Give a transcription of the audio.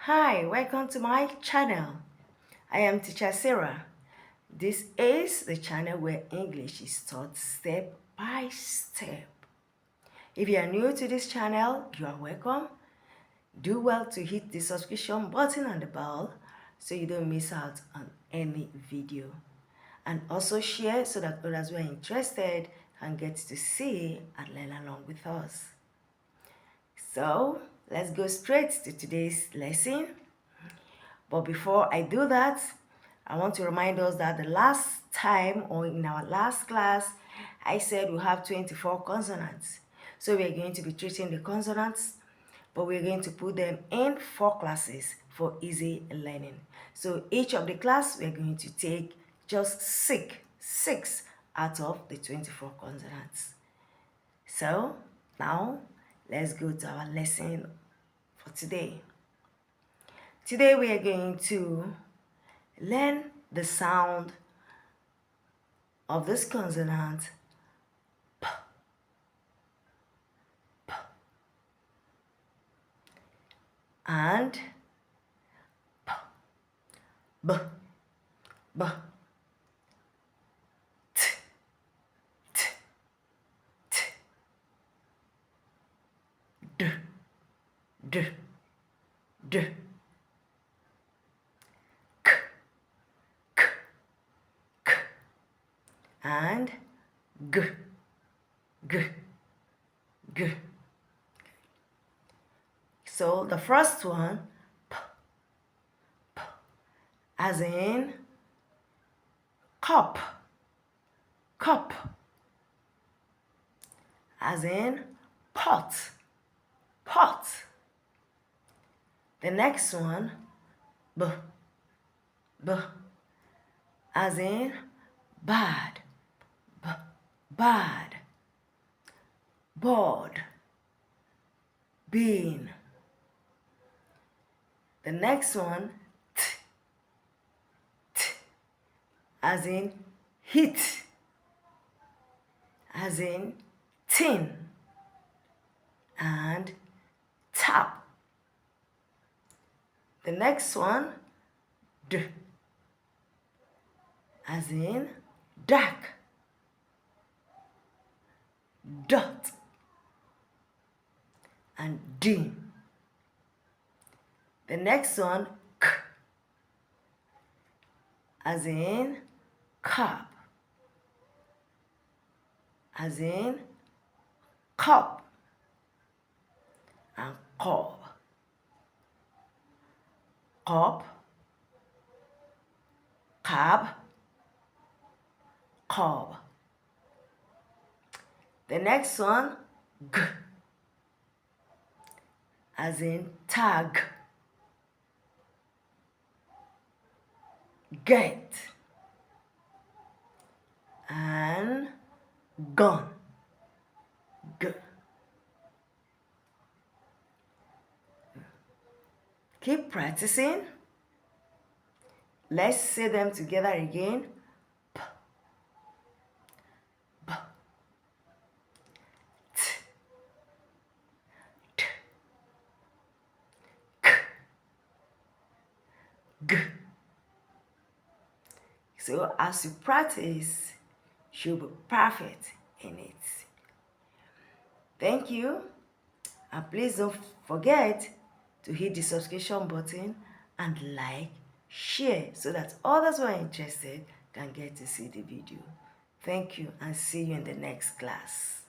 Hi, welcome to my channel. I am teacher Sarah. This is the channel where English is taught step by step. If you are new to this channel, you are welcome. Do well to hit the subscription button and the bell so you don't miss out on any video. And also share so that others who are interested can get to see and learn along with us. So, let's go straight to today's lesson. But before I do that, I want to remind us that the last time or in our last class, I said we have 24 consonants. So we are going to be treating the consonants, but we're going to put them in 4 classes for easy learning. So each of the class, we're going to take just six out of the 24 consonants. So now let's go to our lesson for today. Today we are going to learn the sound of this consonant P, P, and P, B, B, T, T, T, D, D, D, and G, G, G. So the first one, P, P, as in cup, cup, as in pot, pot. The next one, B, B, as in bad, B, bad, board, bean. The next one, T, T, as in heat, as in tin, and tap. The next one, D, as in duck, dot, and D. The next one, K, as in cup, as in cup, and cob, cob, cab, cob. The next one, G, as in tag, get, and gun, G. Keep practicing. Let's say them together again. P, B, T, T, K, G. So as you practice, you'll be perfect in it. Thank you. And please don't forget to hit the subscription button and like, share so that others who are interested can get to see the video. Thank you and see you in the next class.